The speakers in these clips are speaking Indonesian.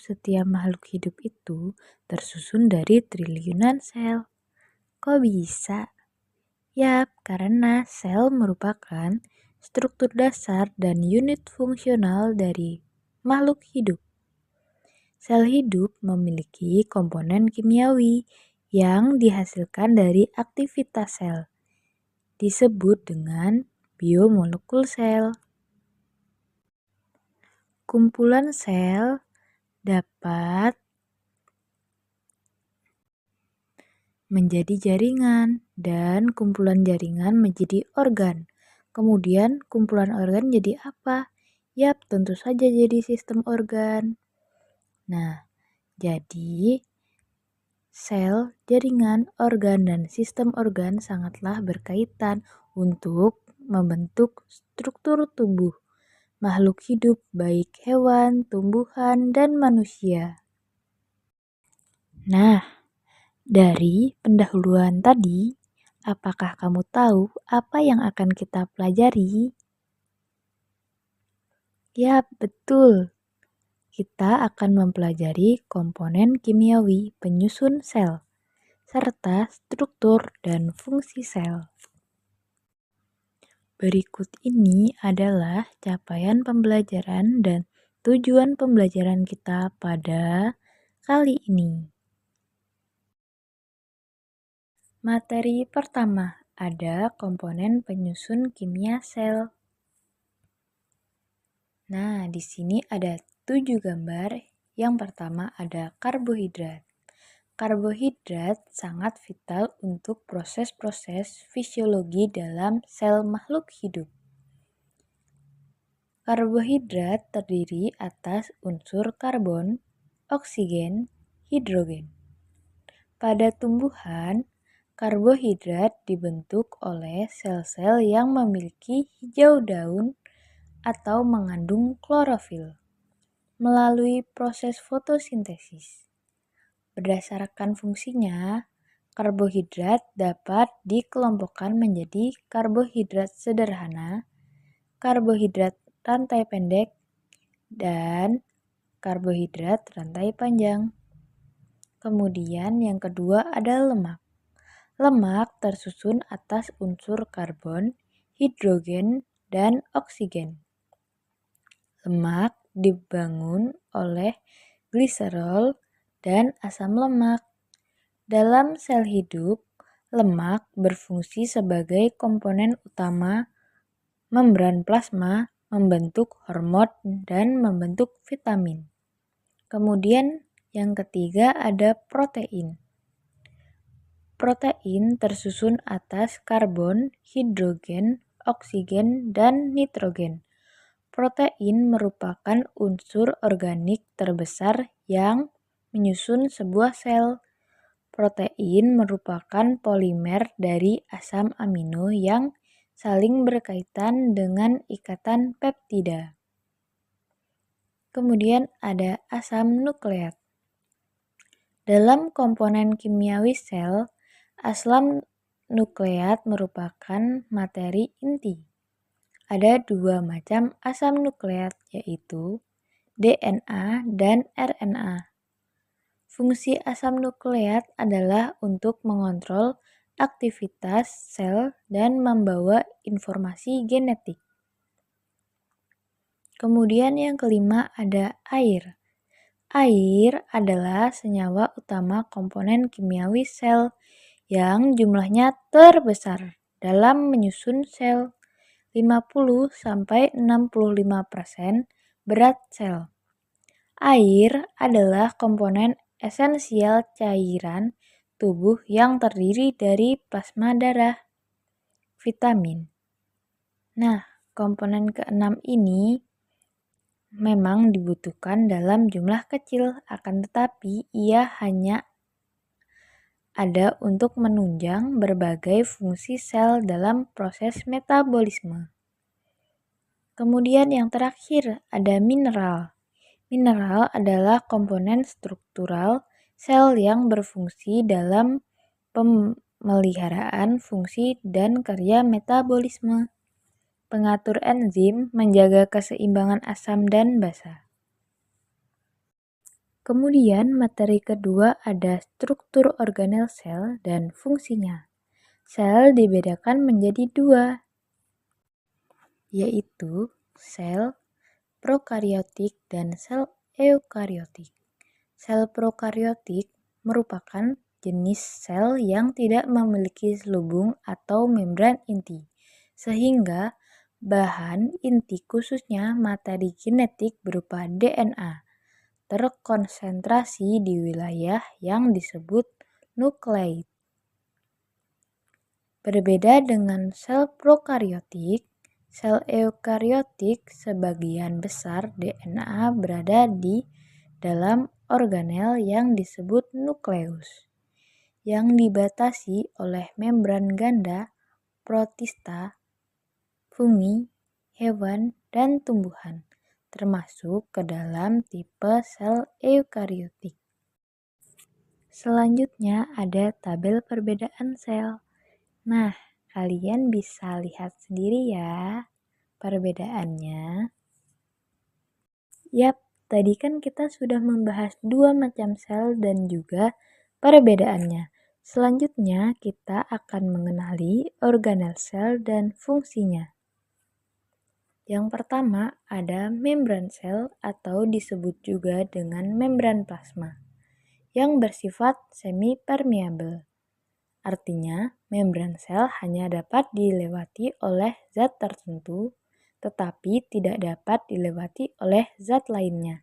setiap makhluk hidup itu tersusun dari triliunan sel. Kok bisa? Yap, karena sel merupakan struktur dasar dan unit fungsional dari makhluk hidup. Sel hidup memiliki komponen kimiawi yang dihasilkan dari aktivitas sel, disebut dengan biomolekul sel. Kumpulan sel dapat menjadi jaringan, dan kumpulan jaringan menjadi organ. Kemudian kumpulan organ jadi apa? Yap, tentu saja jadi sistem organ. Nah, jadi sel, jaringan, organ, dan sistem organ sangatlah berkaitan untuk membentuk struktur tubuh makhluk hidup baik hewan, tumbuhan, dan manusia. Nah, dari pendahuluan tadi, apakah kamu tahu apa yang akan kita pelajari? Ya, betul. Kita akan mempelajari komponen kimiawi penyusun sel, serta struktur dan fungsi sel. Berikut ini adalah capaian pembelajaran dan tujuan pembelajaran kita pada kali ini. Materi pertama, ada komponen penyusun kimia sel. Nah, di sini ada 7 gambar. Yang pertama ada karbohidrat. Karbohidrat sangat vital untuk proses-proses fisiologi dalam sel makhluk hidup. Karbohidrat terdiri atas unsur karbon, oksigen, hidrogen. Pada tumbuhan, karbohidrat dibentuk oleh sel-sel yang memiliki hijau daun atau mengandung klorofil melalui proses fotosintesis. Berdasarkan fungsinya, karbohidrat dapat dikelompokkan menjadi karbohidrat sederhana, karbohidrat rantai pendek, dan karbohidrat rantai panjang. Kemudian yang kedua ada lemak. Lemak tersusun atas unsur karbon, hidrogen, dan oksigen. Lemak dibangun oleh gliserol dan asam lemak. Dalam sel hidup, lemak berfungsi sebagai komponen utama membran plasma, membentuk hormon, dan membentuk vitamin. Kemudian yang ketiga ada protein. Protein tersusun atas karbon, hidrogen, oksigen, dan nitrogen. Protein merupakan unsur organik terbesar yang menyusun sebuah sel. Protein merupakan polimer dari asam amino yang saling berkaitan dengan ikatan peptida. Kemudian ada asam nukleat. Dalam komponen kimiawi sel, asam nukleat merupakan materi inti. Ada 2 macam asam nukleat, yaitu DNA dan RNA. Fungsi asam nukleat adalah untuk mengontrol aktivitas sel dan membawa informasi genetik. Kemudian yang kelima ada air. Air adalah senyawa utama komponen kimiawi sel yang jumlahnya terbesar dalam menyusun sel. 50-65% berat sel. Air adalah komponen esensial cairan tubuh yang terdiri dari plasma darah, vitamin. Nah, komponen keenam ini memang dibutuhkan dalam jumlah kecil, akan tetapi ia hanya ada untuk menunjang berbagai fungsi sel dalam proses metabolisme. Kemudian yang terakhir ada mineral. Mineral adalah komponen struktural sel yang berfungsi dalam pemeliharaan fungsi dan kerja metabolisme, pengatur enzim, menjaga keseimbangan asam dan basa. Kemudian materi kedua ada struktur organel sel dan fungsinya. Sel dibedakan menjadi dua, yaitu sel prokariotik dan sel eukariotik. Sel prokariotik merupakan jenis sel yang tidak memiliki selubung atau membran inti, sehingga bahan inti khususnya materi genetik berupa DNA terkonsentrasi di wilayah yang disebut nukleid. Berbeda dengan sel prokariotik, sel eukariotik sebagian besar DNA berada di dalam organel yang disebut nukleus, yang dibatasi oleh membran ganda, protista, fungi, hewan, dan tumbuhan, termasuk ke dalam tipe sel eukariotik. Selanjutnya ada tabel perbedaan sel. Nah, kalian bisa lihat sendiri ya perbedaannya. Yap, tadi kan kita sudah membahas dua macam sel dan juga perbedaannya. Selanjutnya kita akan mengenali organel sel dan fungsinya. Yang pertama ada membran sel atau disebut juga dengan membran plasma yang bersifat semi-permeabel. Artinya, membran sel hanya dapat dilewati oleh zat tertentu, tetapi tidak dapat dilewati oleh zat lainnya.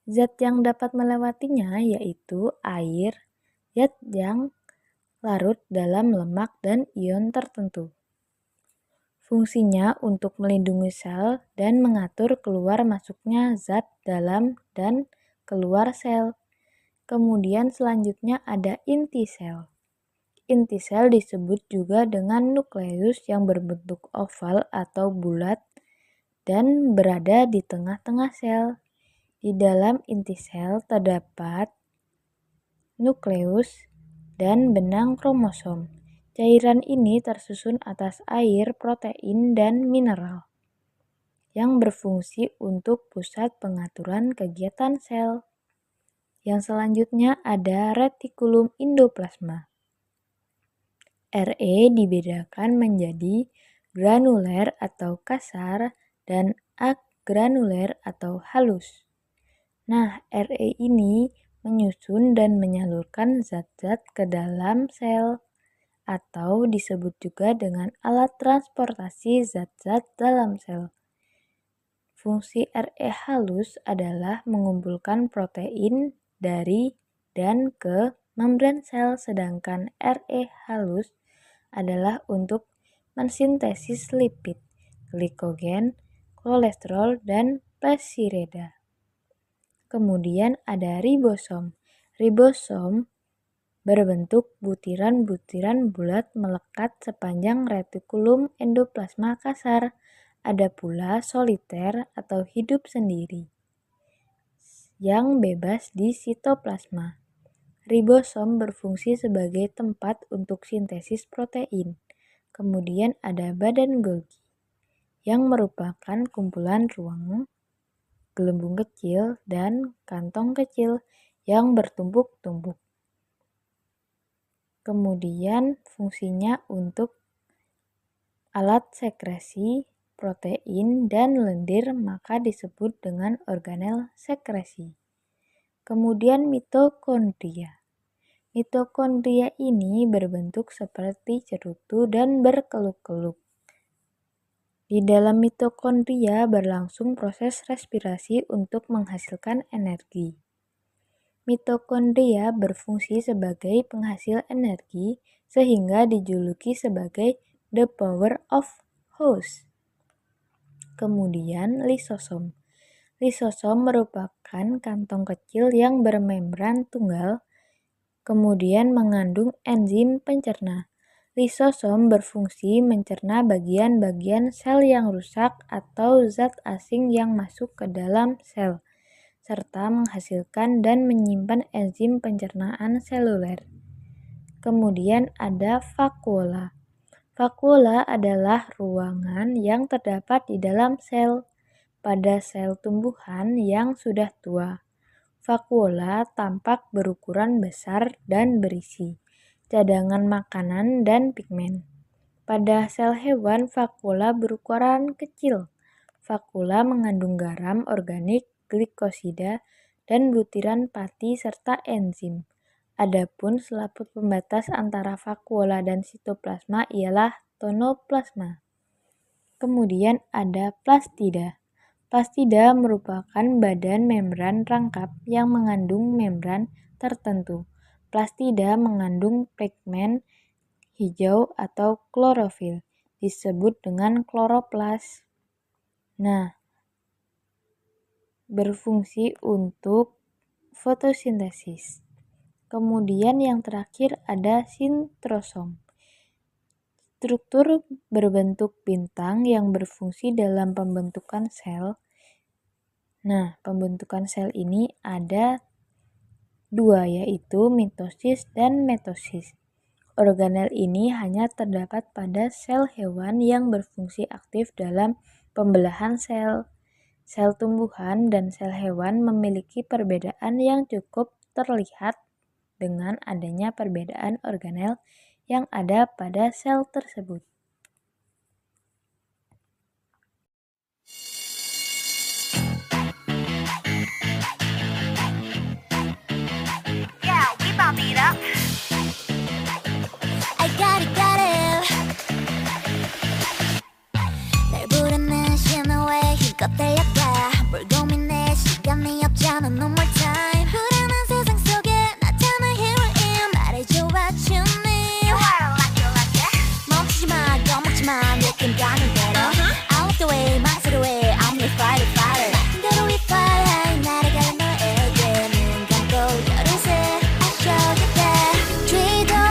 Zat yang dapat melewatinya yaitu air, zat yang larut dalam lemak dan ion tertentu. Fungsinya untuk melindungi sel dan mengatur keluar masuknya zat dalam dan keluar sel. Kemudian selanjutnya ada inti sel. Inti sel disebut juga dengan nukleus yang berbentuk oval atau bulat dan berada di tengah-tengah sel. Di dalam inti sel terdapat nukleus dan benang kromosom. Cairan ini tersusun atas air, protein, dan mineral yang berfungsi untuk pusat pengaturan kegiatan sel. Yang selanjutnya ada retikulum endoplasma. RE dibedakan menjadi granuler atau kasar dan agranuler atau halus. Nah, RE ini menyusun dan menyalurkan zat-zat ke dalam sel atau disebut juga dengan alat transportasi zat-zat dalam sel. Fungsi RE halus adalah mengumpulkan protein dari dan ke membran sel, sedangkan RE halus adalah untuk mensintesis lipid, glikogen, kolesterol, dan pesirida. Kemudian ada ribosom. Ribosom berbentuk butiran-butiran bulat melekat sepanjang retikulum endoplasma kasar. Ada pula soliter atau hidup sendiri yang bebas di sitoplasma. Ribosom berfungsi sebagai tempat untuk sintesis protein. Kemudian ada badan Golgi yang merupakan kumpulan ruang, gelembung kecil, dan kantong kecil yang bertumpuk-tumpuk. Kemudian fungsinya untuk alat sekresi protein dan lendir, maka disebut dengan organel sekresi. Kemudian mitokondria. Mitokondria ini berbentuk seperti cerutu dan berkeluk-keluk. Di dalam mitokondria berlangsung proses respirasi untuk menghasilkan energi. Mitokondria berfungsi sebagai penghasil energi sehingga dijuluki sebagai the power of house. Kemudian lisosom. Lisosom merupakan kantong kecil yang bermembran tunggal, kemudian mengandung enzim pencerna. Lisosom berfungsi mencerna bagian-bagian sel yang rusak atau zat asing yang masuk ke dalam sel, serta menghasilkan dan menyimpan enzim pencernaan seluler. Kemudian ada vakuola. Vakuola adalah ruangan yang terdapat di dalam sel pada sel tumbuhan yang sudah tua. Vakuola tampak berukuran besar dan berisi cadangan makanan dan pigmen. Pada sel hewan, vakuola berukuran kecil. Vakuola mengandung garam organik, glikosida, dan butiran pati serta enzim. Adapun selaput pembatas antara vakuola dan sitoplasma ialah tonoplasma. Kemudian ada plastida. Plastida merupakan badan membran rangkap yang mengandung membran tertentu. Plastida mengandung pigmen hijau atau klorofil, disebut dengan kloroplas. Nah, berfungsi untuk fotosintesis. Kemudian yang terakhir ada sintrosom. Struktur berbentuk bintang yang berfungsi dalam pembentukan sel. Nah, pembentukan sel ini ada dua, yaitu mitosis dan metosis. Organel ini hanya terdapat pada sel hewan yang berfungsi aktif dalam pembelahan sel. Sel tumbuhan dan sel hewan memiliki perbedaan yang cukup terlihat dengan adanya perbedaan organel yang ada pada sel tersebut.